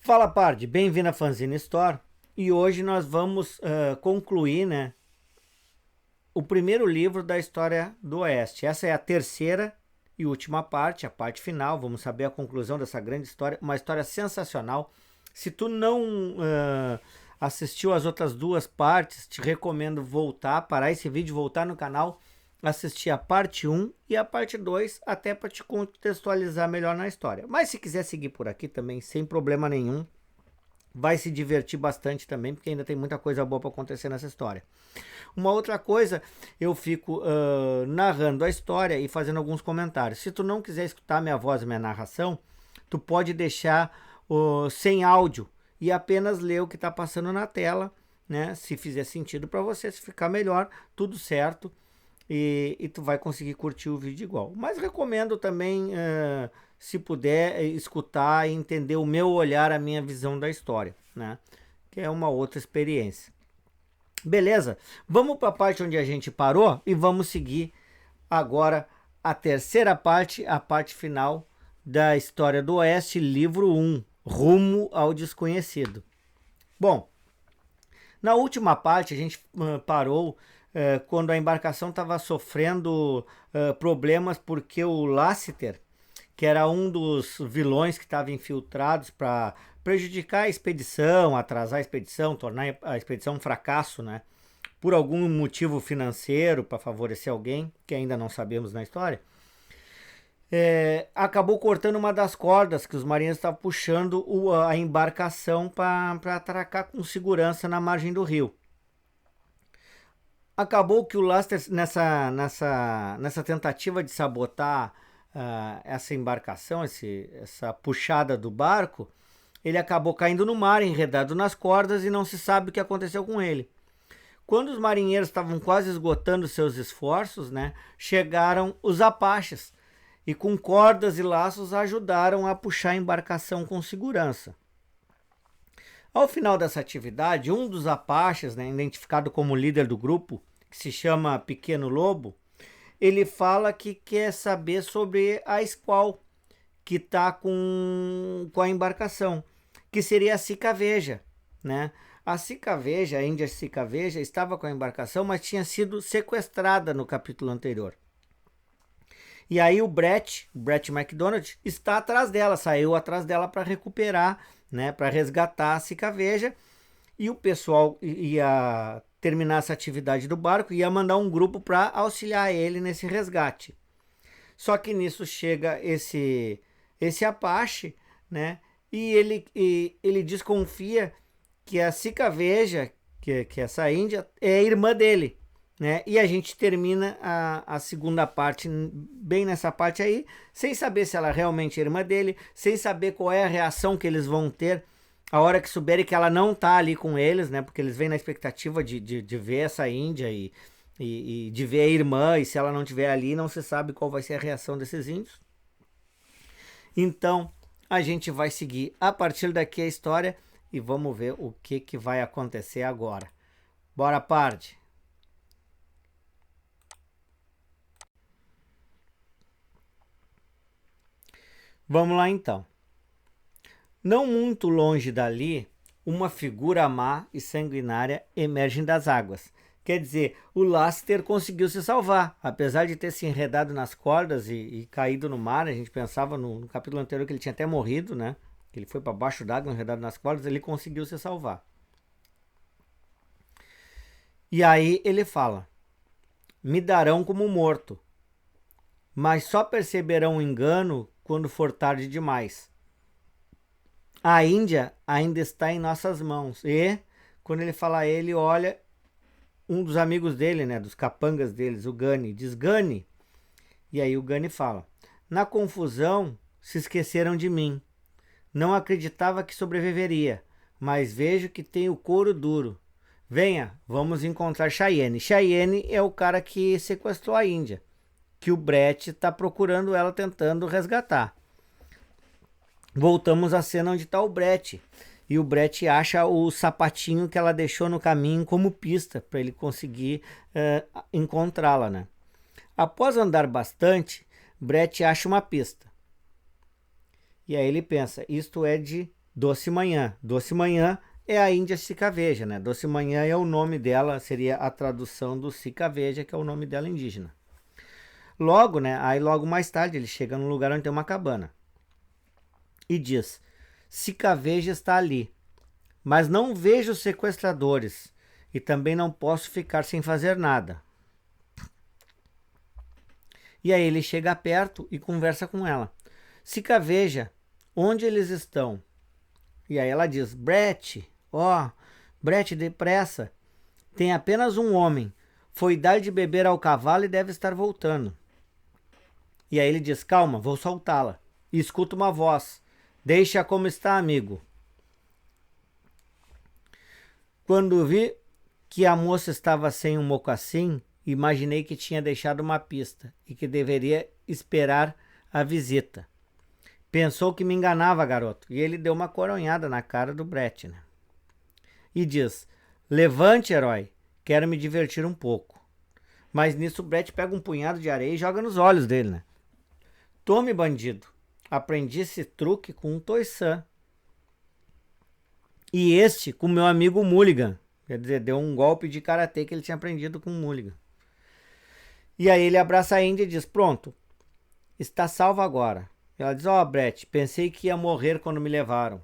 Fala, Pardi, bem-vindo à Fanzine Store. E hoje nós vamos concluir, né, o primeiro livro da história do Oeste. Essa é a terceira e última parte, a parte final. Vamos saber a conclusão dessa grande história, uma história sensacional. Se tu não assistiu as outras duas partes, te recomendo voltar, parar esse vídeo, voltar no canal, assistir a parte 1 e a parte 2, até para te contextualizar melhor na história. Mas se quiser seguir por aqui também, sem problema nenhum, vai se divertir bastante também, porque ainda tem muita coisa boa para acontecer nessa história. Uma outra coisa, eu fico narrando a história e fazendo alguns comentários. Se tu não quiser escutar minha voz e minha narração, tu pode deixar sem áudio e apenas ler o que está passando na tela, né? Se fizer sentido para você, se ficar melhor, tudo certo. E tu vai conseguir curtir o vídeo igual. Mas recomendo também, se puder, escutar e entender o meu olhar, a minha visão da história, né? Que é uma outra experiência. Beleza? Vamos para a parte onde a gente parou e vamos seguir agora a terceira parte, a parte final da História do Oeste, livro 1, Rumo ao Desconhecido. Bom, na última parte a gente parou quando a embarcação estava sofrendo problemas porque o Lassiter, que era um dos vilões que estava infiltrados para prejudicar a expedição, atrasar a expedição, tornar a expedição um fracasso, né? Por algum motivo financeiro, para favorecer alguém, que ainda não sabemos na história, acabou cortando uma das cordas que os marinheiros estavam puxando a embarcação para atracar com segurança na margem do rio. Acabou que o Laster, nessa tentativa de sabotar essa embarcação, essa puxada do barco, ele acabou caindo no mar, enredado nas cordas, e não se sabe o que aconteceu com ele. Quando os marinheiros estavam quase esgotando seus esforços, né, chegaram os Apaches e com cordas e laços ajudaram a puxar a embarcação com segurança. Ao final dessa atividade, um dos Apaches, né, identificado como líder do grupo, que se chama Pequeno Lobo, ele fala que quer saber sobre a Squall, que está com a embarcação, que seria a Cicaveja, né? A Cicaveja, a Índia Cicaveja, estava com a embarcação, mas tinha sido sequestrada no capítulo anterior. E aí o Brett McDonald, está atrás dela, saiu atrás dela para recuperar, né, para resgatar a Cicaveja, e o pessoal ia terminar essa atividade do barco, ia mandar um grupo para auxiliar ele nesse resgate. Só que nisso chega esse Apache, né, e ele desconfia que a Cicaveja, que essa índia, é irmã dele, né? E a gente termina a segunda parte, bem nessa parte aí, sem saber se ela realmente é irmã dele, sem saber qual é a reação que eles vão ter a hora que souberem que ela não tá ali com eles, né? Porque eles vêm na expectativa de ver essa índia e de ver a irmã, e se ela não estiver ali, não se sabe qual vai ser a reação desses índios. Então, a gente vai seguir a partir daqui a história e vamos ver o que vai acontecer agora. Bora, Pardi! Vamos lá então. Não muito longe dali, uma figura má e sanguinária emerge das águas. Quer dizer, o Lassiter conseguiu se salvar, apesar de ter se enredado nas cordas e caído no mar. A gente pensava no capítulo anterior que ele tinha até morrido, né? Que ele foi para baixo d'água, enredado nas cordas, ele conseguiu se salvar. E aí ele fala: me darão como morto, mas só perceberão o engano quando for tarde demais. A Índia ainda está em nossas mãos. E quando ele fala, ele olha um dos amigos dele, né, dos capangas deles, o Gani, diz: Gani. E aí o Gani fala: na confusão se esqueceram de mim. Não acreditava que sobreviveria, mas vejo que tem o couro duro. Venha, vamos encontrar Cheyenne. Cheyenne é o cara que sequestrou a Índia, que o Brett está procurando ela, tentando resgatar. Voltamos à cena onde está o Brett. E o Brett acha o sapatinho que ela deixou no caminho como pista para ele conseguir encontrá-la, né? Após andar bastante, Brett acha uma pista. E aí ele pensa, isto é de Doce Manhã. Doce Manhã é a Índia Cicaveja, né? Doce Manhã é o nome dela, seria a tradução do Cicaveja, que é o nome dela indígena. Logo, né? Aí logo mais tarde ele chega num lugar onde tem uma cabana e diz: Cicaveja está ali, mas não vejo os sequestradores e também não posso ficar sem fazer nada. E aí ele chega perto e conversa com ela. Cicaveja, onde eles estão? E aí ela diz: Brett, Brett, depressa. Tem apenas um homem. Foi dar de beber ao cavalo e deve estar voltando. E aí ele diz: calma, vou soltá-la. E escuta uma voz: deixa como está, amigo. Quando vi que a moça estava sem um mocassim, imaginei que tinha deixado uma pista e que deveria esperar a visita. Pensou que me enganava, garoto, e ele deu uma coronhada na cara do Brett, né? E diz: levante, herói, quero me divertir um pouco. Mas nisso o Brett pega um punhado de areia e joga nos olhos dele, né? Tome, bandido, aprendi esse truque com um Toisan. E este com meu amigo Mulligan. Quer dizer, deu um golpe de karatê que ele tinha aprendido com o Mulligan. E aí ele abraça a Índia e diz: pronto, está salvo agora. Ela diz: Brett, pensei que ia morrer quando me levaram.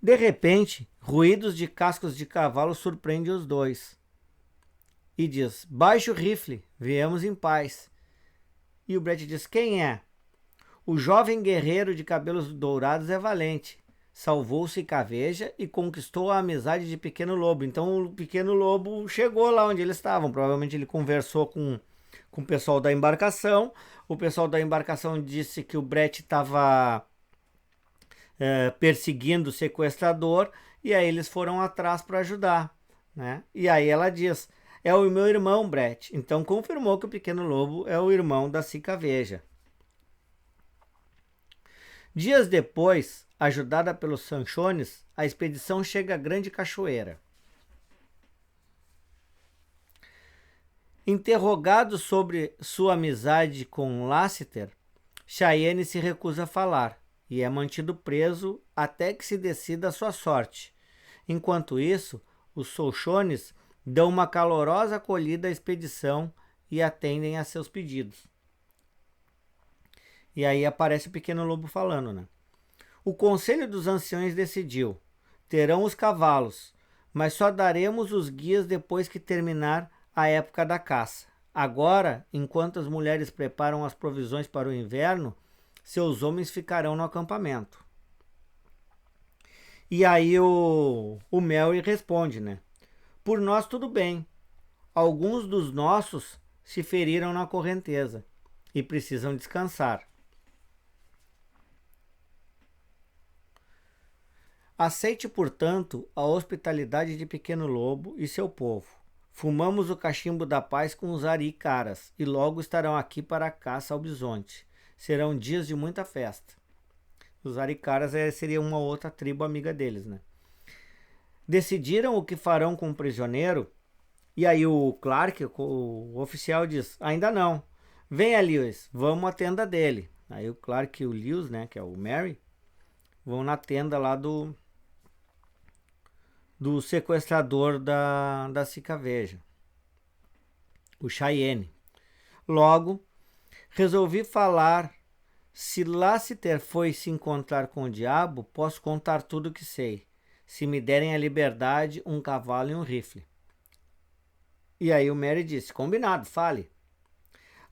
De repente, ruídos de cascos de cavalo surpreendem os dois. E diz: baixe o rifle, viemos em paz. E o Brett diz: quem é? O jovem guerreiro de cabelos dourados é valente. Salvou Cicaveja e conquistou a amizade de Pequeno Lobo. Então o Pequeno Lobo chegou lá onde eles estavam. Provavelmente ele conversou com o pessoal da embarcação. O pessoal da embarcação disse que o Brett estava perseguindo o sequestrador. E aí eles foram atrás para ajudar, né? E aí ela diz: é o meu irmão, Brett. Então confirmou que o Pequeno Lobo é o irmão da Cicaveja. Dias depois, ajudada pelos Sanchones, a expedição chega à Grande Cachoeira. Interrogado sobre sua amizade com Lassiter, Cheyenne se recusa a falar e é mantido preso até que se decida a sua sorte. Enquanto isso, os Sanchones dão uma calorosa acolhida à expedição e atendem a seus pedidos. E aí aparece o Pequeno Lobo falando, né? O Conselho dos Anciões decidiu: terão os cavalos, mas só daremos os guias depois que terminar a época da caça. Agora, enquanto as mulheres preparam as provisões para o inverno, seus homens ficarão no acampamento. E aí o Merry responde, né? Por nós tudo bem. Alguns dos nossos se feriram na correnteza e precisam descansar. Aceite, portanto, a hospitalidade de Pequeno Lobo e seu povo. Fumamos o cachimbo da paz com os aricaras e logo estarão aqui para a caça ao bisonte. Serão dias de muita festa. Os aricaras seria uma outra tribo amiga deles, né? Decidiram o que farão com o prisioneiro? E aí o Clark, o oficial, diz: ainda não. Venha, Lewis, vamos à tenda dele. Aí o Clark e o Lewis, né, que é o Merry, vão na tenda lá do sequestrador da Cicaveja, o Cheyenne. Logo, resolvi falar: se Lassiter foi se encontrar com o diabo, posso contar tudo o que sei. Se me derem a liberdade, um cavalo e um rifle. E aí o Merry disse: combinado, fale.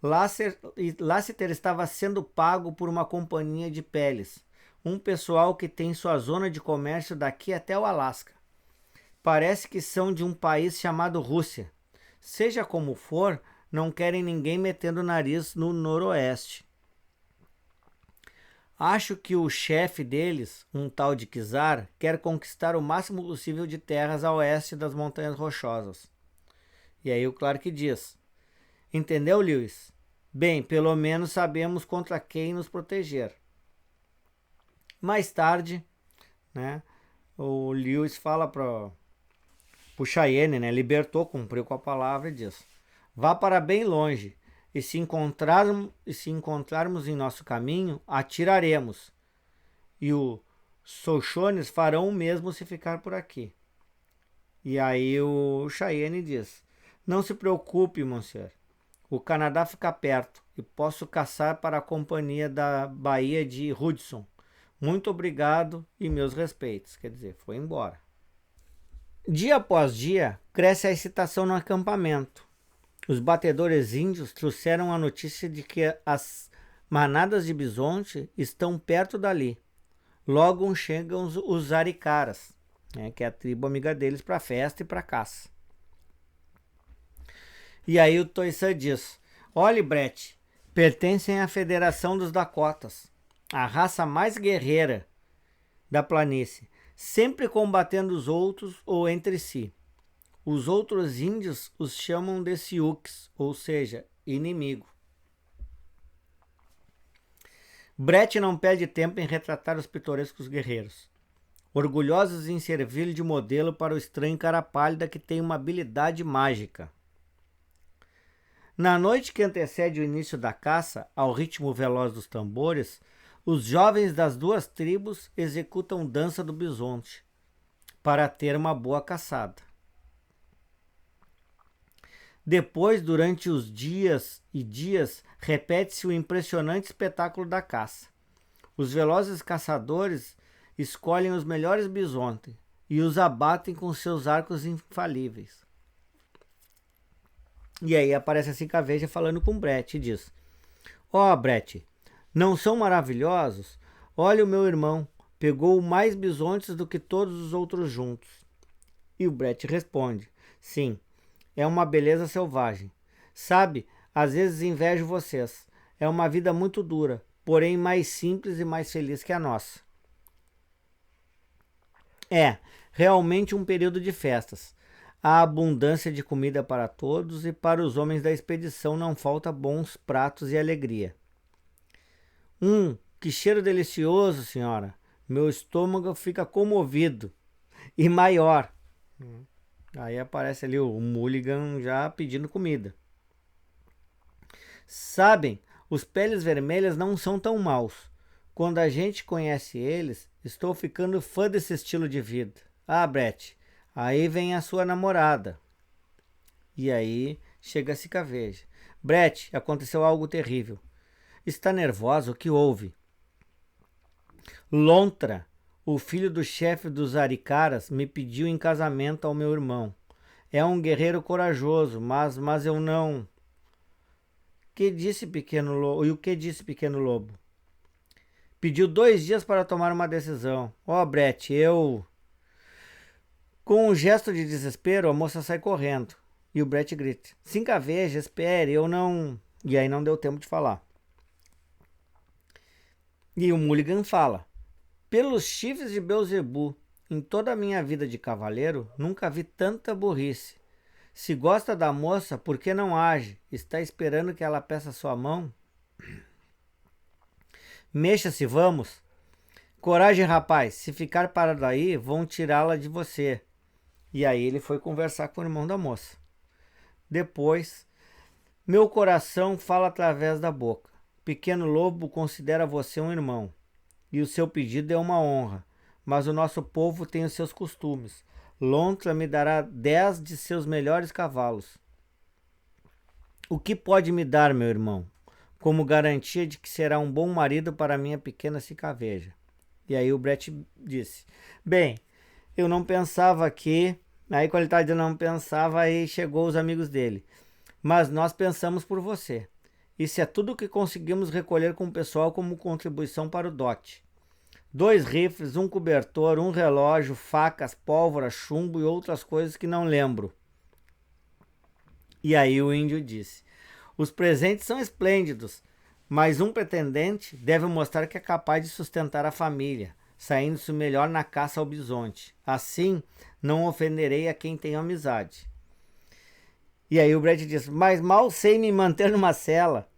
Lassiter estava sendo pago por uma companhia de peles, um pessoal que tem sua zona de comércio daqui até o Alasca. Parece que são de um país chamado Rússia. Seja como for, não querem ninguém metendo o nariz no noroeste. Acho que o chefe deles, um tal de Kizar, quer conquistar o máximo possível de terras a oeste das Montanhas Rochosas. E aí o Clark diz: entendeu, Lewis? Bem, pelo menos sabemos contra quem nos proteger. Mais tarde, né, o Lewis fala para o Cheyenne, né, libertou, cumpriu com a palavra e diz: vá para bem longe, e se encontrarmos em nosso caminho, atiraremos. e o Solchones farão o mesmo se ficar por aqui. E aí o Cheyenne diz: não se preocupe, monsieur. O Canadá fica perto e posso caçar para a companhia da Baía de Hudson. Muito obrigado e meus respeitos. Quer dizer, foi embora. Dia após dia, cresce a excitação no acampamento. Os batedores índios trouxeram a notícia de que as manadas de bisonte estão perto dali. Logo chegam os aricaras, né, que é a tribo amiga deles, para a festa e para a caça. E aí o Toyssan diz: olhe, Brett, pertencem à Federação dos Dakotas, a raça mais guerreira da planície, sempre combatendo os outros ou entre si. Os outros índios os chamam de Sioux, ou seja, inimigo. Brett não perde tempo em retratar os pitorescos guerreiros, orgulhosos em servir de modelo para o estranho cara pálida que tem uma habilidade mágica. Na noite que antecede o início da caça, ao ritmo veloz dos tambores, os jovens das duas tribos executam dança do bisonte para ter uma boa caçada. Depois, durante os dias e dias, repete-se o impressionante espetáculo da caça. Os velozes caçadores escolhem os melhores bisontes e os abatem com seus arcos infalíveis. E aí aparece a Cicaveja falando com o Brett e diz: ó, Brett, não são maravilhosos? Olha, o meu irmão pegou mais bisontes do que todos os outros juntos. E o Brett responde: sim, é uma beleza selvagem. Sabe, às vezes invejo vocês. É uma vida muito dura, porém mais simples e mais feliz que a nossa. É, realmente um período de festas. Há abundância de comida para todos e para os homens da expedição não falta bons pratos e alegria. Que cheiro delicioso, senhora. Meu estômago fica comovido. E maior. Aí aparece ali o Mulligan já pedindo comida. Sabem, os peles vermelhas não são tão maus. Quando a gente conhece eles, estou ficando fã desse estilo de vida. Ah, Brett, aí vem a sua namorada. E aí chega a Cicaveja. Brett, aconteceu algo terrível. Está nervosa? O que houve? Lontra, o filho do chefe dos Aricaras, me pediu em casamento ao meu irmão. É um guerreiro corajoso, mas eu não... Que disse pequeno lobo? E o que disse pequeno lobo? Pediu 2 dias para tomar uma decisão. Ó, Brett, eu... Com um gesto de desespero, a moça sai correndo. E o Brett grita: Cicaveja, espere, eu não... E aí não deu tempo de falar. E o Mulligan fala: pelos chifres de Beelzebu, em toda a minha vida de cavaleiro, nunca vi tanta burrice. Se gosta da moça, por que não age? Está esperando que ela peça sua mão? Mexa-se, vamos. Coragem, rapaz. Se ficar parado aí, vão tirá-la de você. E aí ele foi conversar com o irmão da moça. Depois, meu coração fala através da boca. Pequeno lobo considera você um irmão. E o seu pedido é uma honra. Mas o nosso povo tem os seus costumes. Lontra me dará 10 de seus melhores cavalos. O que pode me dar, meu irmão, como garantia de que será um bom marido para minha pequena Cicaveja? E aí o Brett disse: bem, eu não pensava que... Aí quando ele estava dizendo não pensava, aí chegou os amigos dele. Mas nós pensamos por você. Isso é tudo o que conseguimos recolher com o pessoal como contribuição para o dote. 2 rifles, um cobertor, um relógio, facas, pólvora, chumbo e outras coisas que não lembro. E aí o índio disse: os presentes são esplêndidos, mas um pretendente deve mostrar que é capaz de sustentar a família, saindo-se melhor na caça ao bisonte. Assim, não ofenderei a quem tenho amizade. E aí o Brett disse: mas mal sei me manter numa cela.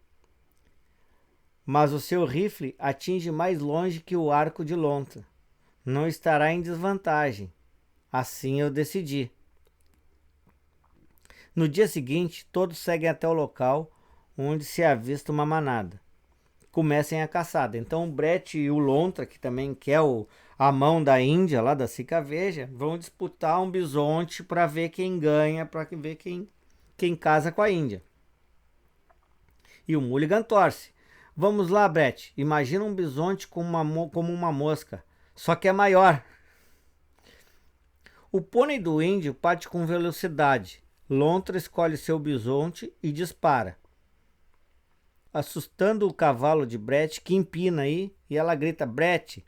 Mas o seu rifle atinge mais longe que o arco de Lontra. Não estará em desvantagem. Assim eu decidi. No dia seguinte, todos seguem até o local onde se avista uma manada. comecem a caçada. Então o Brett e o Lontra, que também quer a mão da Índia, lá da Cicaveja, vão disputar um bisonte para ver quem ganha, para ver quem casa com a Índia. E o Mulligan torce. Vamos lá, Brett. Imagina um bisonte como uma mosca, só que é maior. O pônei do índio parte com velocidade. Lontra escolhe seu bisonte e dispara, assustando o cavalo de Brett, que empina aí, e ela grita, Brett,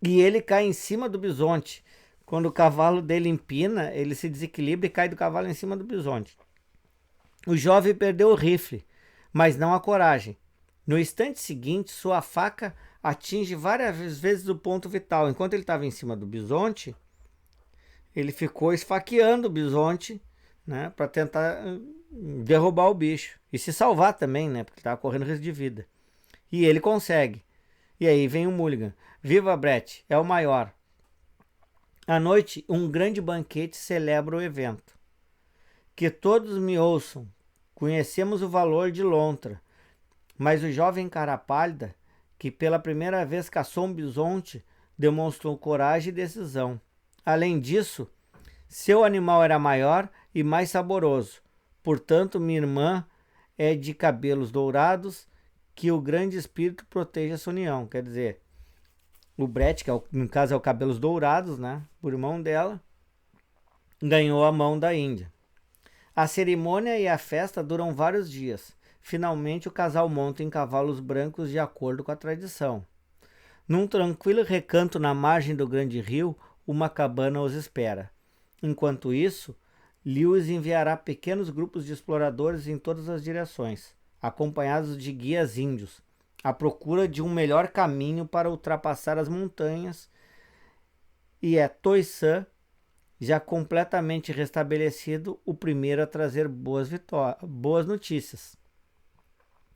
e ele cai em cima do bisonte. Quando o cavalo dele empina, ele se desequilibra e cai do cavalo em cima do bisonte. O jovem perdeu o rifle, mas não a coragem. No instante seguinte, sua faca atinge várias vezes o ponto vital. Enquanto ele estava em cima do bisonte, ele ficou esfaqueando o bisonte, né, para tentar derrubar o bicho e se salvar também, né, porque estava correndo risco de vida. E ele consegue. E aí vem o Mulligan. Viva Brett, é o maior. À noite, um grande banquete celebra o evento. Que todos me ouçam. Conhecemos o valor de Lontra, mas o jovem cara pálida, que pela primeira vez caçou um bisonte, demonstrou coragem e decisão. Além disso, seu animal era maior e mais saboroso. Portanto, minha irmã é de cabelos dourados, que o grande espírito proteja essa união. Quer dizer, o Brett, que no caso é o cabelos dourados, né, por irmão dela, ganhou a mão da Índia. A cerimônia e a festa duram vários dias. Finalmente, o casal monta em cavalos brancos de acordo com a tradição. Num tranquilo recanto na margem do grande rio, uma cabana os espera. Enquanto isso, Lewis enviará pequenos grupos de exploradores em todas as direções, acompanhados de guias índios, à procura de um melhor caminho para ultrapassar as montanhas, e é Toissan, já completamente restabelecido, o primeiro a trazer boas notícias.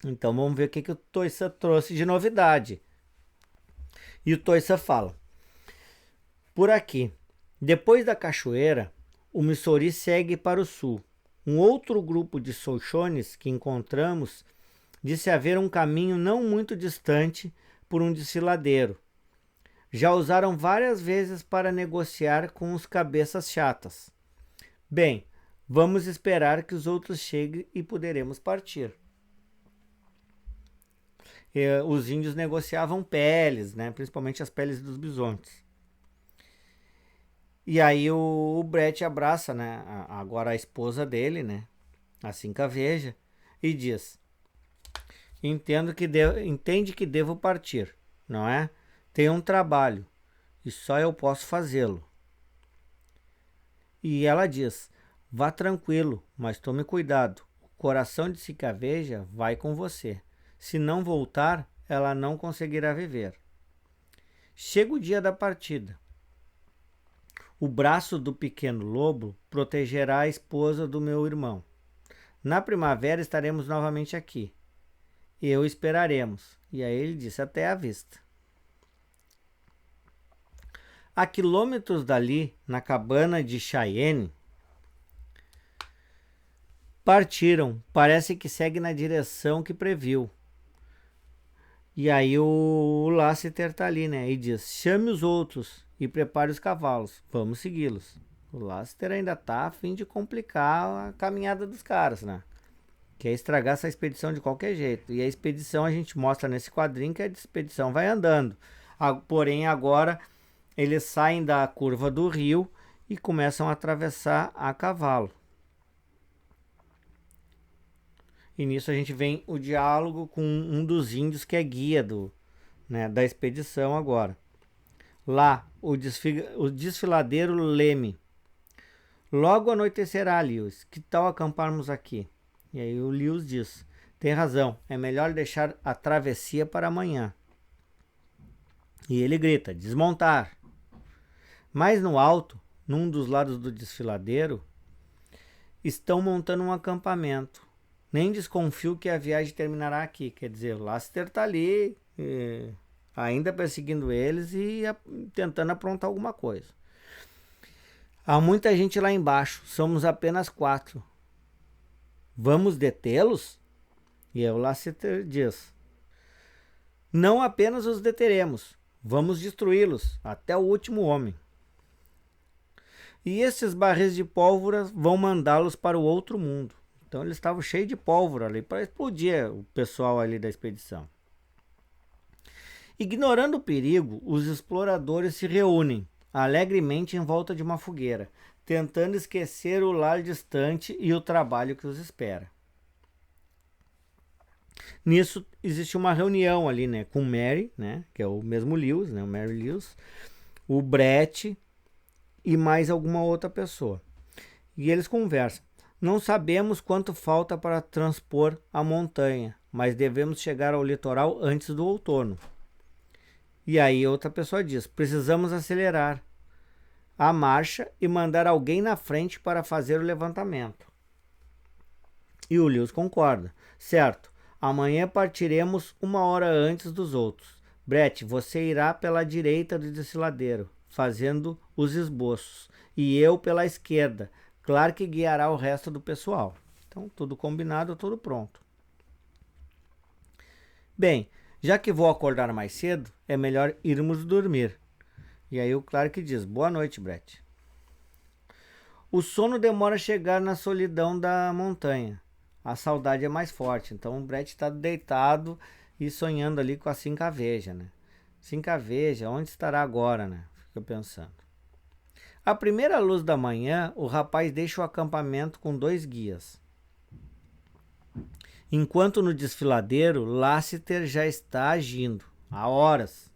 Então vamos ver o que o Toissan trouxe de novidade. E o Toissan fala: por aqui, depois da cachoeira, o Missouri segue para o sul. Um outro grupo de Sochones que encontramos disse haver um caminho não muito distante por um desfiladeiro. Já usaram várias vezes para negociar com os cabeças chatas. Bem, vamos esperar que os outros cheguem e poderemos partir. Os índios negociavam peles, né, principalmente as peles dos bisontes. E aí o Brett abraça, né, agora a esposa dele, né, a Cicaveja, e diz: entende que devo partir, não é? Tenho um trabalho e só eu posso fazê-lo. E ela diz: vá tranquilo, mas tome cuidado. O coração de Cicaveja vai com você. Se não voltar, ela não conseguirá viver. Chega o dia da partida. O braço do pequeno lobo protegerá a esposa do meu irmão. Na primavera estaremos novamente aqui. E eu esperaremos. E aí ele disse: até a vista. A quilômetros dali, na cabana de Cheyenne, partiram. Parece que segue na direção que previu. E aí o Lassiter tá ali, né? E diz: chame os outros e prepare os cavalos. Vamos segui-los. O Lassiter ainda tá a fim de complicar a caminhada dos caras, né? Quer estragar essa expedição de qualquer jeito. E a expedição, a gente mostra nesse quadrinho que a expedição vai andando. Porém, agora eles saem da curva do rio e começam a atravessar a cavalo. E nisso a gente vem o diálogo com um dos índios que é guia da expedição agora. Lá, o desfiladeiro Leme. Logo anoitecerá, Lewis. Que tal acamparmos aqui? E aí o Lewis diz: tem razão, é melhor deixar a travessia para amanhã. E ele grita: desmontar. Mais no alto, num dos lados do desfiladeiro, estão montando um acampamento. Nem desconfio que a viagem terminará aqui. Quer dizer, o Lassiter está ali, ainda perseguindo eles e tentando aprontar alguma coisa. Há muita gente lá embaixo, somos apenas 4. Vamos detê-los? E aí o Lassiter diz: Não apenas os deteremos, vamos destruí-los até o último homem. E esses barris de pólvora vão mandá-los para o outro mundo. Então eles estavam cheios de pólvora ali para explodir o pessoal ali da expedição. Ignorando o perigo, os exploradores se reúnem alegremente em volta de uma fogueira, tentando esquecer o lar distante e o trabalho que os espera. Nisso existe uma reunião ali, né, com o Mary, né, que é o mesmo Lewis, né, o Mary Lewis, o Brett e mais alguma outra pessoa. E eles conversam. Não sabemos quanto falta para transpor a montanha, mas devemos chegar ao litoral antes do outono. E aí outra pessoa diz, precisamos acelerar a marcha e mandar alguém na frente para fazer o levantamento. E o Lewis concorda. Certo, amanhã partiremos 1 hora antes dos outros. Brett, você irá pela direita do desfiladeiro, fazendo os esboços, e eu pela esquerda. Clark guiará o resto do pessoal. Então, tudo combinado, tudo pronto. Bem, já que vou acordar mais cedo, é melhor irmos dormir. E aí o Clark diz, boa noite, Brett. O sono demora a chegar na solidão da montanha. A saudade é mais forte. Então o Brett está deitado e sonhando ali com a Sincaveja, né? Sincaveja, onde estará agora, né? Fica pensando. À primeira luz da manhã, o rapaz deixa o acampamento com 2 guias. Enquanto no desfiladeiro, Lassiter já está agindo, há horas.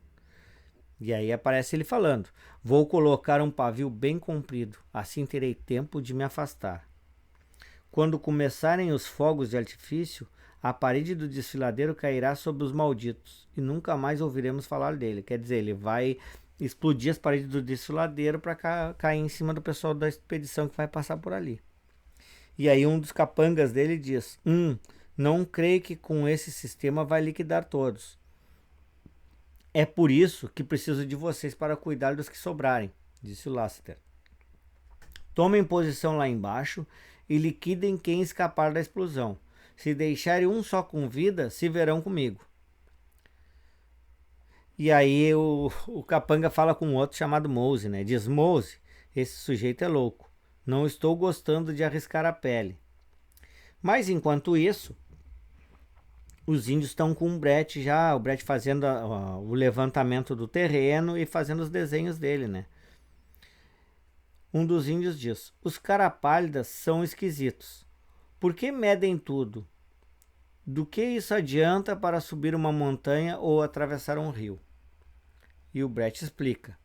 E aí aparece ele falando, vou colocar um pavio bem comprido, assim terei tempo de me afastar. Quando começarem os fogos de artifício, a parede do desfiladeiro cairá sobre os malditos, e nunca mais ouviremos falar dele. Quer dizer, ele vai explodir as paredes do desfiladeiro para cair em cima do pessoal da expedição que vai passar por ali. E aí um dos capangas dele diz, não creio que com esse sistema vai liquidar todos. É por isso que preciso de vocês para cuidar dos que sobrarem, disse o Lassiter. Tomem posição lá embaixo e liquidem quem escapar da explosão. Se deixarem um só com vida, se verão comigo. E aí o capanga fala com outro chamado Mose, né? Diz, Mose, esse sujeito é louco. Não estou gostando de arriscar a pele. Mas enquanto isso, os índios estão com o Brett fazendo o levantamento do terreno e fazendo os desenhos dele, né? Um dos índios diz, os carapálidas são esquisitos. Por que medem tudo? Do que isso adianta para subir uma montanha ou atravessar um rio? E o Brett explica.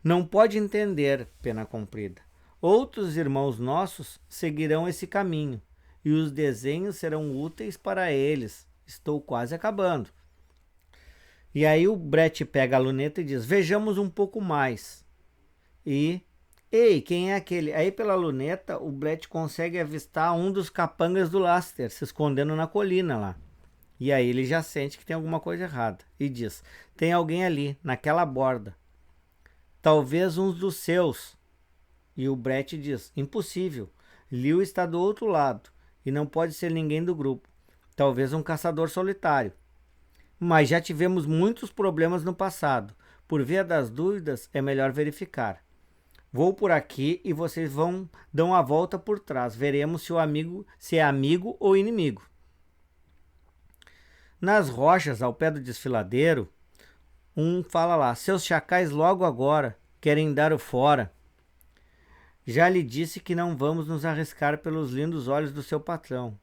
Não pode entender, pena comprida. Outros irmãos nossos seguirão esse caminho, e os desenhos serão úteis para eles. Estou quase acabando. E aí o Brett pega a luneta e diz, vejamos um pouco mais. E, ei, quem é aquele? Aí pela luneta o Brett consegue avistar um dos capangas do Lassiter, se escondendo na colina lá. E aí ele já sente que tem alguma coisa errada. E diz, tem alguém ali, naquela borda. Talvez uns dos seus. E o Brett diz, impossível. Liu está do outro lado, e não pode ser ninguém do grupo. Talvez um caçador solitário. Mas já tivemos muitos problemas no passado. Por via das dúvidas, é melhor verificar. Vou por aqui e vocês dão a volta por trás. Veremos se é amigo ou inimigo. Nas rochas, ao pé do desfiladeiro, um fala lá, seus chacais logo agora querem dar o fora. Já lhe disse que não vamos nos arriscar pelos lindos olhos do seu patrão.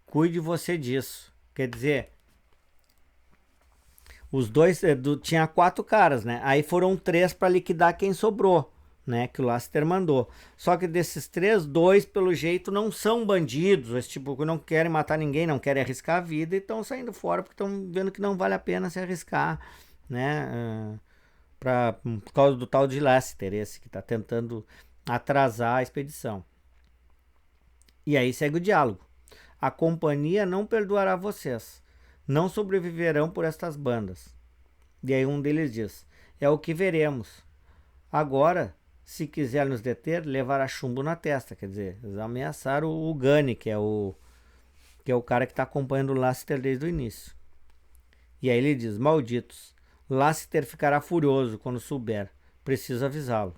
Cuide você disso. Quer dizer, os dois, tinha 4 caras, né? Aí foram 3 para liquidar quem sobrou, né? Que o Lassiter mandou. Só que desses 3, 2 pelo jeito não são bandidos, esse tipo que não querem matar ninguém, não querem arriscar a vida e estão saindo fora porque estão vendo que não vale a pena se arriscar, né? Por causa do tal de Lassiter, esse que está tentando atrasar a expedição. E aí segue o diálogo. A companhia não perdoará vocês. Não sobreviverão por estas bandas. E aí um deles diz, é o que veremos. Agora, se quiser nos deter, levará chumbo na testa. Quer dizer, eles ameaçaram o Gunny, que é o cara que está acompanhando o Lassiter desde o início. E aí ele diz, malditos, Lassiter ficará furioso quando souber, preciso avisá-lo.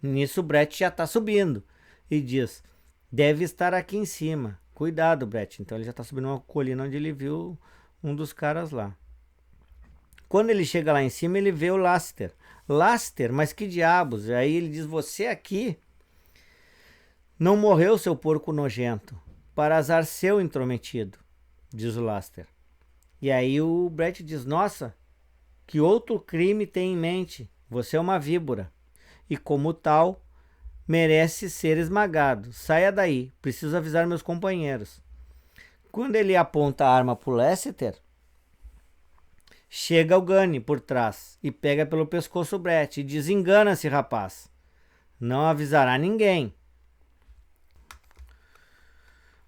Nisso o Brett já está subindo e diz, deve estar aqui em cima, cuidado Brett. Então ele já está subindo uma colina onde ele viu um dos caras lá. Quando ele chega lá em cima, ele vê o Lassiter. Lassiter, mas que diabos? Aí ele diz, você aqui não morreu, seu porco nojento, para azar seu intrometido, diz o Lassiter. E aí o Brett diz, nossa, que outro crime tem em mente? Você é uma víbora. E como tal, merece ser esmagado. Saia daí, preciso avisar meus companheiros. Quando ele aponta a arma para o Lassiter, chega o Gunny por trás e pega pelo pescoço o Brett e diz, engana-se, rapaz. Não avisará ninguém.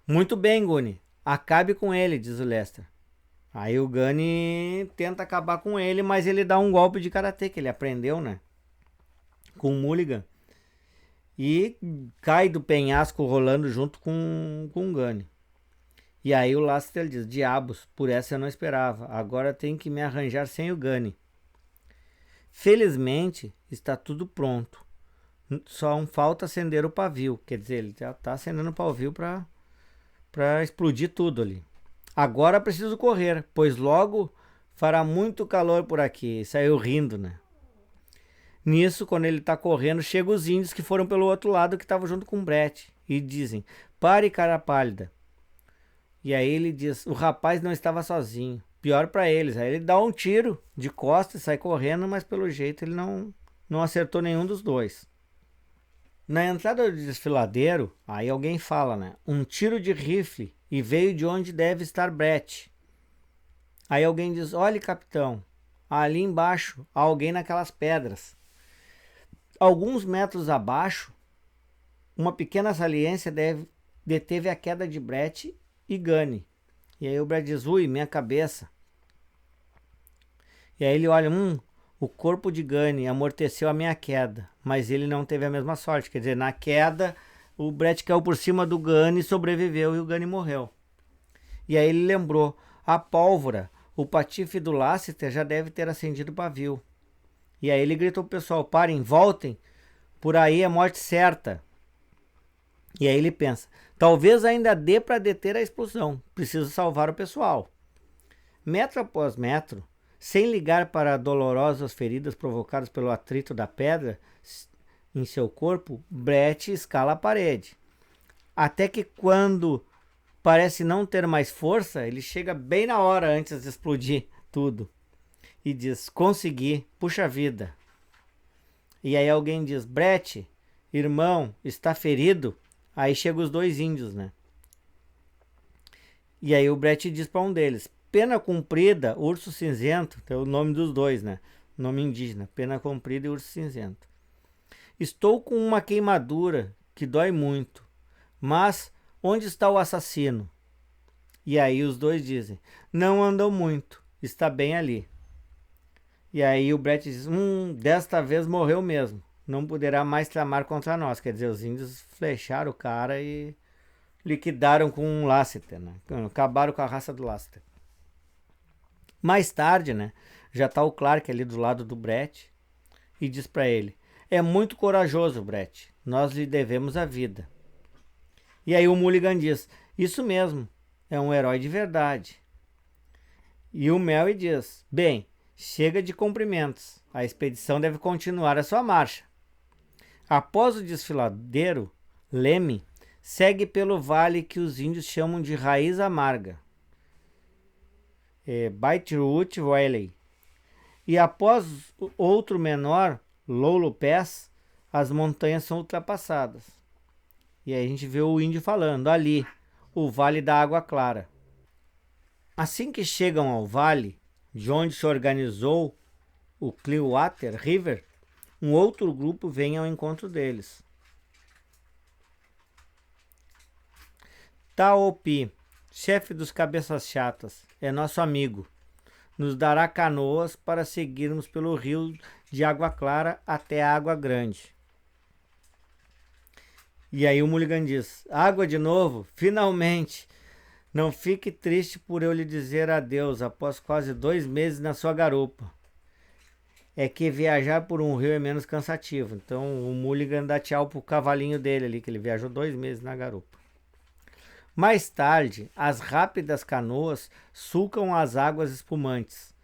Muito bem, Gunny. Acabe com ele, diz o Lester. Aí o Gunny tenta acabar com ele, mas ele dá um golpe de karatê que ele aprendeu, né? Com o Mulligan. E cai do penhasco rolando junto com o Gunny. E aí o Lassiter diz, diabos, por essa eu não esperava. Agora tenho que me arranjar sem o Gunny. Felizmente está tudo pronto. Só falta acender o pavio. Quer dizer, ele já está acendendo o pavio para explodir tudo ali. Agora preciso correr, pois logo fará muito calor por aqui. Saiu rindo, né? Nisso, quando ele tá correndo, chegam os índios que foram pelo outro lado, que estavam junto com o Brett. E dizem, pare, cara pálida. E aí ele diz, o rapaz não estava sozinho. Pior para eles. Aí ele dá um tiro de costas e sai correndo, mas pelo jeito ele não acertou nenhum dos dois. Na entrada do desfiladeiro, aí alguém fala, né? Um tiro de rifle e veio de onde deve estar Brett. Aí alguém diz, olhe capitão, ali embaixo há alguém naquelas pedras. Alguns metros abaixo, uma pequena saliência deteve a queda de Brett e Gunny. E aí o Brett diz, ui, minha cabeça. E aí ele olha, o corpo de Gunny amorteceu a minha queda, mas ele não teve a mesma sorte. Quer dizer, na queda, o Brett caiu por cima do Gunny, sobreviveu e o Gunny morreu. E aí ele lembrou, a pólvora, o patife do Lassiter já deve ter acendido o pavio. E aí ele gritou pro pessoal, parem, voltem, por aí é morte certa. E aí ele pensa, talvez ainda dê para deter a explosão, preciso salvar o pessoal. Metro após metro, sem ligar para dolorosas feridas provocadas pelo atrito da pedra em seu corpo, Brett escala a parede. Até que quando parece não ter mais força, ele chega bem na hora antes de explodir tudo. E diz, consegui, puxa vida. E aí alguém diz, Brett, irmão, está ferido? Aí chegam os dois índios, né? E aí o Brett diz para um deles, pena comprida, urso cinzento, é o nome dos dois, né? Nome indígena, pena comprida e urso cinzento. Estou com uma queimadura que dói muito, mas onde está o assassino? E aí os dois dizem, não andam muito, está bem ali. E aí o Brett diz, desta vez morreu mesmo, não poderá mais tramar contra nós. Quer dizer, os índios flecharam o cara e liquidaram com um Lassiter, né? Acabaram com a raça do Lassiter. Mais tarde, né, já tá o Clark ali do lado do Brett e diz para ele, é muito corajoso, Brett, nós lhe devemos a vida. E aí o Mulligan diz, isso mesmo, é um herói de verdade. E o Melly diz, bem, chega de cumprimentos, a expedição deve continuar a sua marcha. Após o desfiladeiro, Leme segue pelo vale que os índios chamam de Raiz Amarga, Beetroot Valley. E após outro menor, Lolo Pass, as montanhas são ultrapassadas. E aí a gente vê o índio falando, ali, o Vale da Água Clara. Assim que chegam ao vale, de onde se organizou o Clearwater River, um outro grupo vem ao encontro deles. Taopi, chefe dos cabeças chatas, é nosso amigo. Nos dará canoas para seguirmos pelo rio de Água Clara até a Água Grande. E aí o Mulligan diz, água de novo? Finalmente! Não fique triste por eu lhe dizer adeus após quase 2 meses na sua garupa. É que viajar por um rio é menos cansativo. Então o Mulligan dá tchau pro cavalinho dele ali, que ele viajou 2 meses na garupa. Mais tarde, as rápidas canoas sulcam as águas espumantes,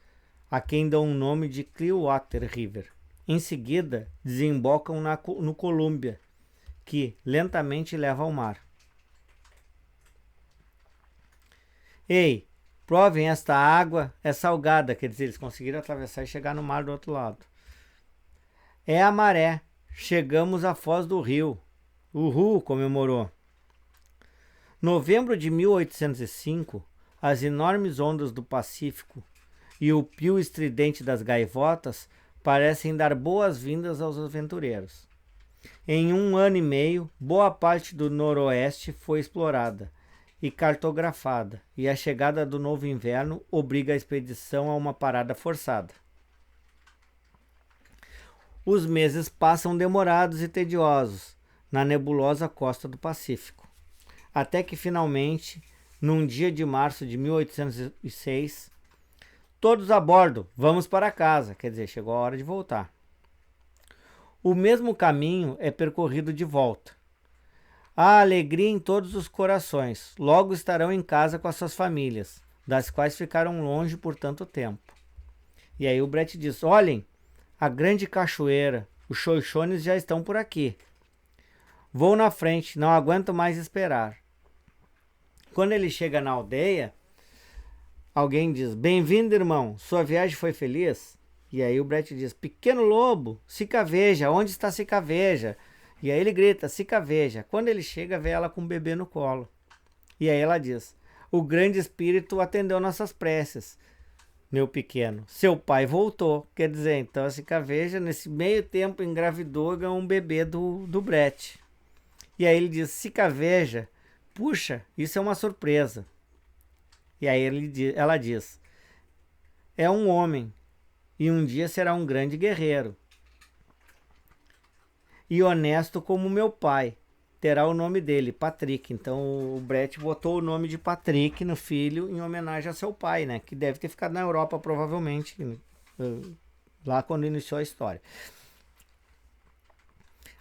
a quem dão o nome de Clearwater River. Em seguida, desembocam no Columbia, que lentamente leva ao mar. Ei, provem esta água, é salgada, quer dizer, eles conseguiram atravessar e chegar no mar do outro lado. É a maré, chegamos à foz do rio. Uhul, comemorou. Novembro de 1805, as enormes ondas do Pacífico e o pio estridente das gaivotas parecem dar boas-vindas aos aventureiros. Em 1 ano e meio, boa parte do noroeste foi explorada e cartografada, e a chegada do novo inverno obriga a expedição a uma parada forçada. Os meses passam demorados e tediosos na nebulosa costa do Pacífico, até que finalmente, num dia de março de 1806, todos a bordo, vamos para casa, quer dizer, chegou a hora de voltar. O mesmo caminho é percorrido de volta. Há alegria em todos os corações, logo estarão em casa com as suas famílias, das quais ficaram longe por tanto tempo. E aí o Brett diz, olhem, a grande cachoeira, os xoixones já estão por aqui. Vou na frente, não aguento mais esperar. Quando ele chega na aldeia, alguém diz, bem-vindo, irmão, sua viagem foi feliz? E aí o Brett diz, pequeno lobo, Cicaveja, onde está Cicaveja? E aí ele grita, Cicaveja. Quando ele chega, vê ela com o bebê no colo. E aí ela diz, o grande espírito atendeu nossas preces, meu pequeno. Seu pai voltou. Quer dizer, então a Cicaveja, nesse meio tempo, engravidou e ganhou um bebê do Brett. E aí ele diz, Cicaveja, puxa, isso é uma surpresa. E aí ela diz, é um homem e um dia será um grande guerreiro. E honesto como meu pai. Terá o nome dele, Patrick. Então o Brett botou o nome de Patrick no filho em homenagem a seu pai, né? Que deve ter ficado na Europa, provavelmente, lá quando iniciou a história.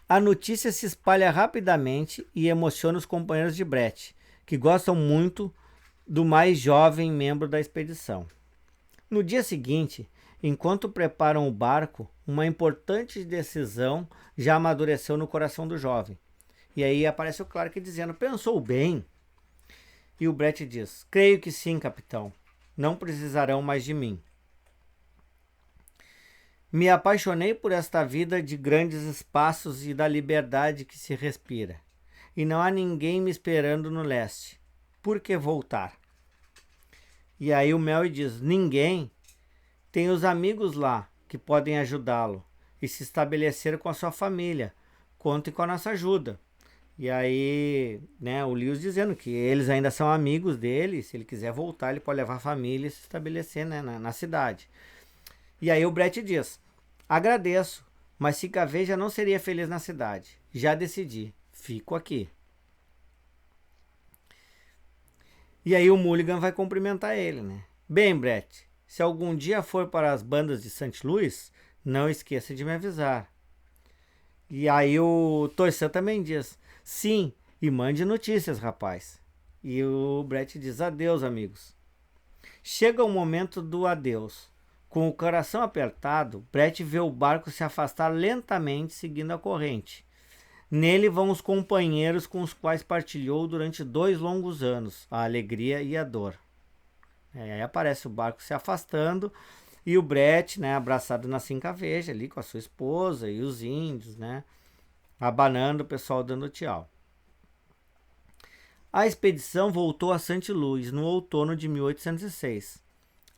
A notícia se espalha rapidamente e emociona os companheiros de Brett, que gostam muito do mais jovem membro da expedição. No dia seguinte, enquanto preparam o barco, uma importante decisão já amadureceu no coração do jovem. E aí aparece o Clark dizendo, pensou bem? E o Brett diz, creio que sim, capitão. Não precisarão mais de mim. Me apaixonei por esta vida de grandes espaços e da liberdade que se respira. E não há ninguém me esperando no leste. Por que voltar? E aí o Mel diz, ninguém? Tem os amigos lá que podem ajudá-lo e se estabelecer com a sua família. Contem com a nossa ajuda. E aí, né, o Lewis dizendo que eles ainda são amigos dele. Se ele quiser voltar, ele pode levar a família e se estabelecer, né, na cidade. E aí o Brett diz, agradeço, mas Cicaveja não seria feliz na cidade. Já decidi, fico aqui. E aí o Mulligan vai cumprimentar ele, né? Bem, Brett, se algum dia for para as bandas de St. Louis, não esqueça de me avisar. E aí o Toysam também diz, sim, e mande notícias, rapaz. E o Brett diz, adeus, amigos. Chega o momento do adeus. Com o coração apertado, Brett vê o barco se afastar lentamente, seguindo a corrente. Nele vão os companheiros com os quais partilhou durante 2 longos anos, a alegria e a dor. Aí aparece o barco se afastando e o Brett, né, abraçado na Cicaveja ali com a sua esposa e os índios, né, abanando, o pessoal dando tchau. A expedição voltou a St. Louis no outono de 1806.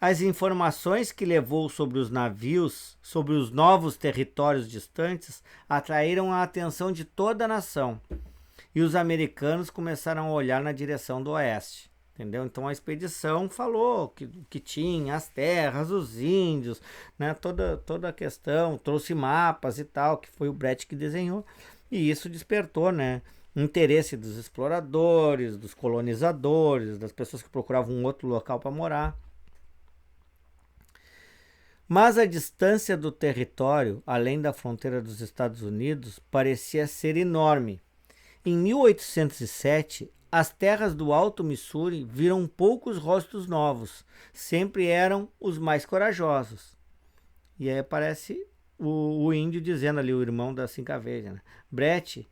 As informações que levou sobre os navios, sobre os novos territórios distantes, atraíram a atenção de toda a nação. E os americanos começaram a olhar na direção do oeste. Entendeu? Então a expedição falou que tinha as terras, os índios, né? Toda a questão, trouxe mapas e tal, que foi o Brett que desenhou. E isso despertou, né, interesse dos exploradores, dos colonizadores, das pessoas que procuravam um outro local para morar. Mas a distância do território, além da fronteira dos Estados Unidos, parecia ser enorme. Em 1807, as terras do Alto Missouri viram poucos rostos novos. Sempre eram os mais corajosos. E aí aparece o índio dizendo ali, o irmão da Cincaveja, né? Brett,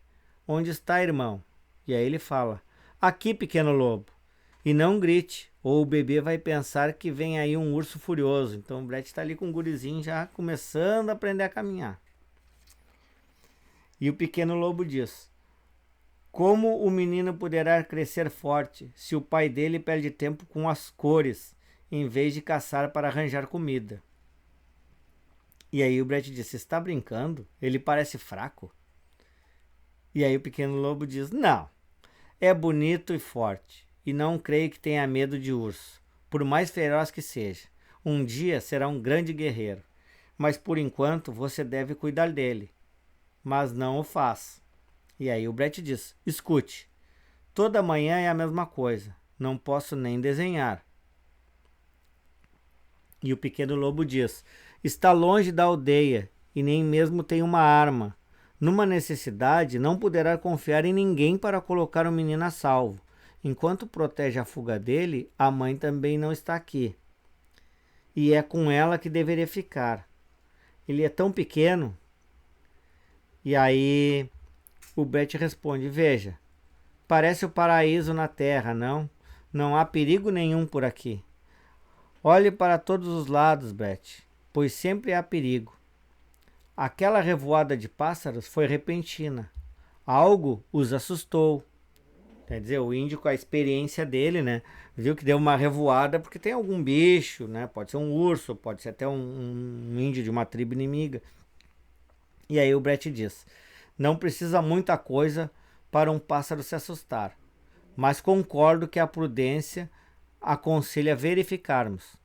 onde está, irmão? E aí ele fala, aqui, pequeno lobo. E não grite, ou o bebê vai pensar que vem aí um urso furioso. Então o Brett está ali com o gurizinho já começando a aprender a caminhar. E o pequeno lobo diz, como o menino poderá crescer forte se o pai dele perde tempo com as cores, em vez de caçar para arranjar comida? E aí o Brett diz, está brincando? Ele parece fraco. E aí o pequeno lobo diz, não, é bonito e forte, e não creio que tenha medo de urso, por mais feroz que seja. Um dia será um grande guerreiro, mas por enquanto você deve cuidar dele, mas não o faz. E aí o Brett diz, escute, toda manhã é a mesma coisa, não posso nem desenhar. E o pequeno lobo diz, está longe da aldeia e nem mesmo tem uma arma. Numa necessidade, não poderá confiar em ninguém para colocar o menino a salvo. Enquanto protege a fuga dele, a mãe também não está aqui. E é com ela que deveria ficar. Ele é tão pequeno. E aí o Brett responde, veja, parece o paraíso na terra, não? Não há perigo nenhum por aqui. Olhe para todos os lados, Brett, pois sempre há perigo. Aquela revoada de pássaros foi repentina. Algo os assustou. Quer dizer, o índio, com a experiência dele, né, viu que deu uma revoada porque tem algum bicho, né? Pode ser um urso, pode ser até um índio de uma tribo inimiga. E aí o Brett diz, não precisa muita coisa para um pássaro se assustar, mas concordo que a prudência aconselha verificarmos.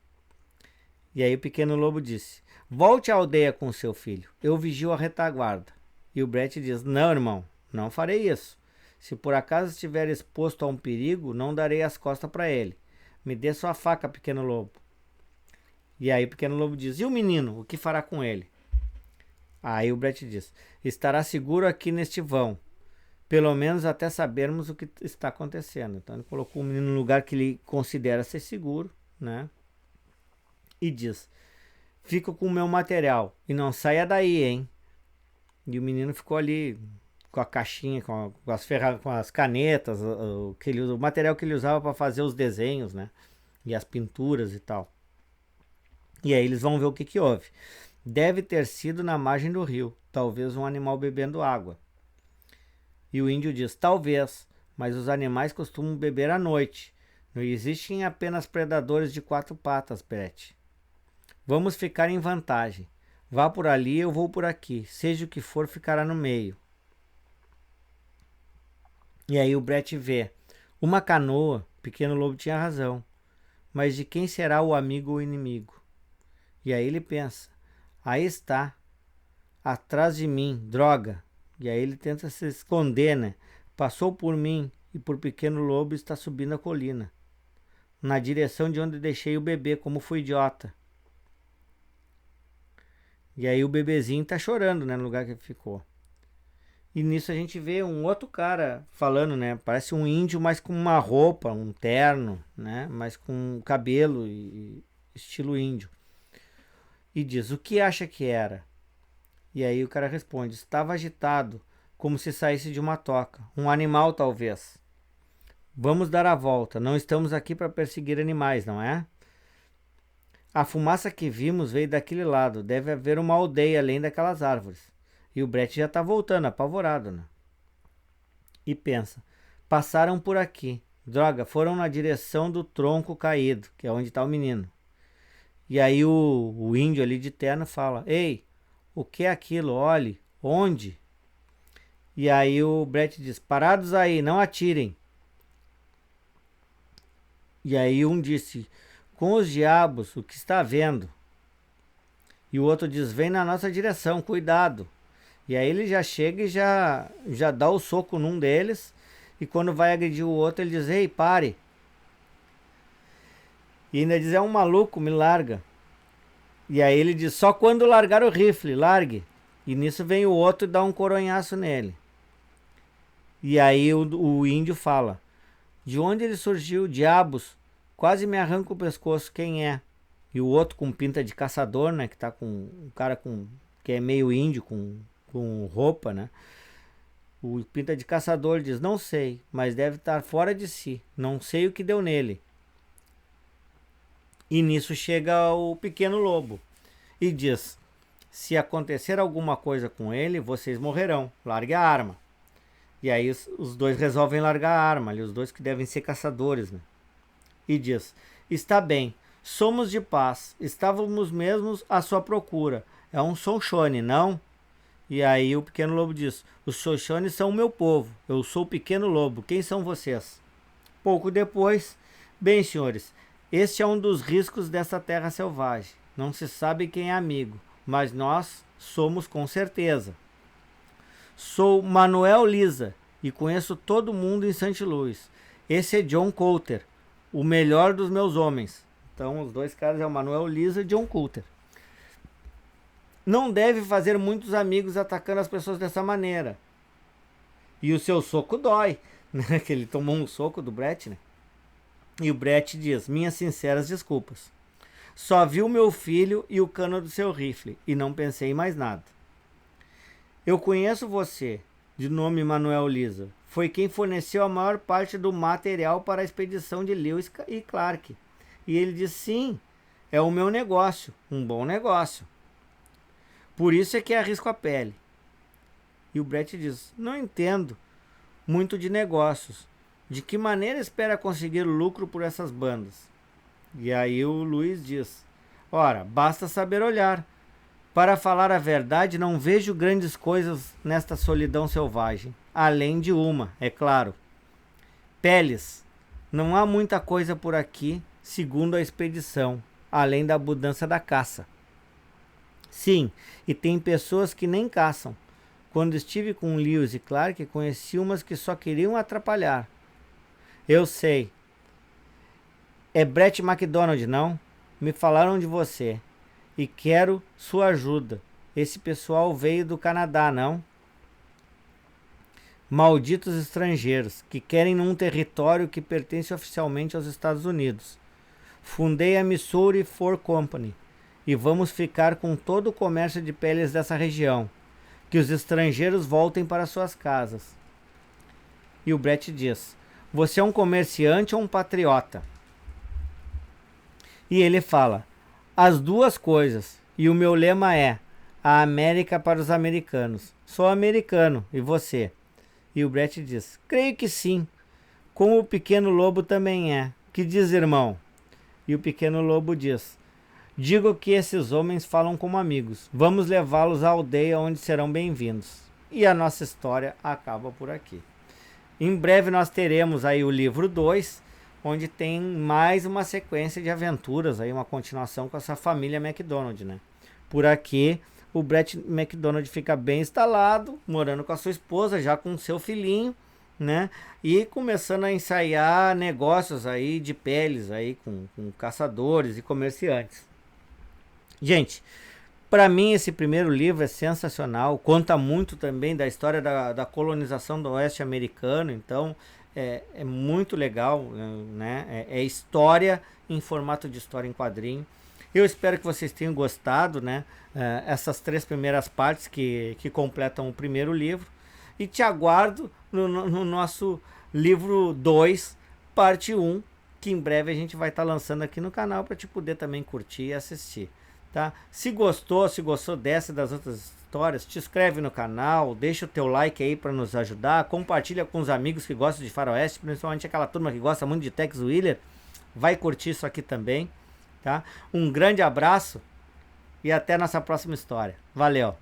E aí o pequeno lobo disse, volte à aldeia com seu filho, eu vigio a retaguarda. E o Brett diz, não, irmão, não farei isso. Se por acaso estiver exposto a um perigo, não darei as costas para ele. Me dê sua faca, pequeno lobo. E aí o pequeno lobo diz, e o menino, o que fará com ele? Aí o Brett diz, estará seguro aqui neste vão, pelo menos até sabermos o que está acontecendo. Então ele colocou o menino no lugar que ele considera ser seguro, né? E diz, fica com o meu material e não saia daí, hein? E o menino ficou ali com a caixinha, com as canetas, o material que ele usava para fazer os desenhos, né? E as pinturas e tal. E aí eles vão ver o que houve. Deve ter sido na margem do rio, talvez um animal bebendo água. E o índio diz, talvez, mas os animais costumam beber à noite. Não existem apenas predadores de 4 patas, Brett. Vamos ficar em vantagem. Vá por ali, eu vou por aqui. Seja o que for, ficará no meio. E aí o Brett vê. Uma canoa, pequeno lobo tinha razão. Mas de quem será o amigo ou o inimigo? E aí ele pensa. Aí está. Atrás de mim, droga. E aí ele tenta se esconder, né? Passou por mim e por pequeno lobo está subindo a colina. Na direção de onde deixei o bebê, como fui idiota. E aí o bebezinho tá chorando, né, no lugar que ele ficou. E nisso a gente vê um outro cara falando, né? Parece um índio, mas com uma roupa, um terno, né? Mas com cabelo e estilo índio. E diz, o que acha que era? E aí o cara responde, estava agitado, como se saísse de uma toca. Um animal, talvez. Vamos dar a volta, não estamos aqui para perseguir animais, não é? A fumaça que vimos veio daquele lado. Deve haver uma aldeia além daquelas árvores. E o Brett já está voltando, apavorado, né? E pensa, passaram por aqui. Droga, foram na direção do tronco caído, que é onde está o menino. E aí o índio ali de terno fala, ei, o que é aquilo? Olhe, onde? E aí o Brett diz, parados aí, não atirem. E aí um disse, com os diabos, o que está vendo? E o outro diz, vem na nossa direção, cuidado. E aí ele já chega e já dá o soco num deles. E quando vai agredir o outro, ele diz: ei, pare. E ainda diz: é um maluco, me larga. E aí ele diz: só quando largar o rifle, largue. E nisso vem o outro e dá um coronhaço nele. E aí o índio fala: de onde ele surgiu? Diabos, quase me arranca o pescoço, quem é? E o outro com pinta de caçador, né? Que tá com um cara que é meio índio, com roupa, né? O pinta de caçador diz: não sei, mas deve estar fora de si. Não sei o que deu nele. E nisso chega o pequeno lobo e diz: se acontecer alguma coisa com ele, vocês morrerão. Largue a arma. E aí os dois resolvem largar a arma, ali, os dois que devem ser caçadores, né? E diz: está bem, somos de paz, estávamos mesmos à sua procura. É um Sonshone, não? E aí o pequeno lobo diz: os Shoshones são o meu povo, eu sou o pequeno lobo, quem são vocês? Pouco depois: bem, senhores, este é um dos riscos dessa terra selvagem. Não se sabe quem é amigo, mas nós somos com certeza. Sou Manuel Lisa e conheço todo mundo em St. Louis. Esse é John Coulter, o melhor dos meus homens. Então os dois caras é o Manuel Lisa e John Coulter. Não deve fazer muitos amigos atacando as pessoas dessa maneira. E o seu soco dói, né? Que ele tomou um soco do Brett, né? E o Brett diz: minhas sinceras desculpas. Só vi o meu filho e o cano do seu rifle e não pensei em mais nada. Eu conheço você, de nome Manuel Lisa. Foi quem forneceu a maior parte do material para a expedição de Lewis e Clark. E ele diz: sim, é o meu negócio, um bom negócio. Por isso é que arrisco a pele. E o Brett diz: não entendo muito de negócios. De que maneira espera conseguir lucro por essas bandas? E aí o Luiz diz: ora, basta saber olhar. Para falar a verdade, não vejo grandes coisas nesta solidão selvagem. Além de uma, é claro. Peles. Não há muita coisa por aqui, segundo a expedição, além da abundância da caça. Sim, e tem pessoas que nem caçam. Quando estive com Lewis e Clark, conheci umas que só queriam atrapalhar. Eu sei. É Brett MacDonald, não? Me falaram de você. E quero sua ajuda. Esse pessoal veio do Canadá, não? Malditos estrangeiros, que querem num território que pertence oficialmente aos Estados Unidos. Fundei a Missouri Fur Company e vamos ficar com todo o comércio de peles dessa região. Que os estrangeiros voltem para suas casas. E o Brett diz: você é um comerciante ou um patriota? E ele fala: as duas coisas. E o meu lema é: a América para os americanos. Sou americano, e você? E o Brett diz: creio que sim. Como o pequeno lobo também é. Que diz, irmão? E o pequeno lobo diz: digo que esses homens falam como amigos. Vamos levá-los à aldeia onde serão bem-vindos. E a nossa história acaba por aqui. Em breve nós teremos aí o livro 2, onde tem mais uma sequência de aventuras, aí uma continuação com essa família MacDonald, né? Por aqui, o Brett MacDonald fica bem instalado, morando com a sua esposa, já com o seu filhinho, né? E começando a ensaiar negócios aí de peles aí com caçadores e comerciantes. Gente, para mim esse primeiro livro é sensacional, conta muito também da história da colonização do oeste americano, então é muito legal, né? É história em formato de história em quadrinho. Eu espero que vocês tenham gostado, né? Essas 3 primeiras partes que completam o primeiro livro. E te aguardo no nosso livro 2, parte 1, que em breve a gente vai estar lançando aqui no canal para te poder também curtir e assistir. Tá? Se gostou dessa e das outras histórias, te inscreve no canal, deixa o teu like aí para nos ajudar, compartilha com os amigos que gostam de faroeste, principalmente aquela turma que gosta muito de Tex Willer, vai curtir isso aqui também, tá? Um grande abraço e até a nossa próxima história. Valeu!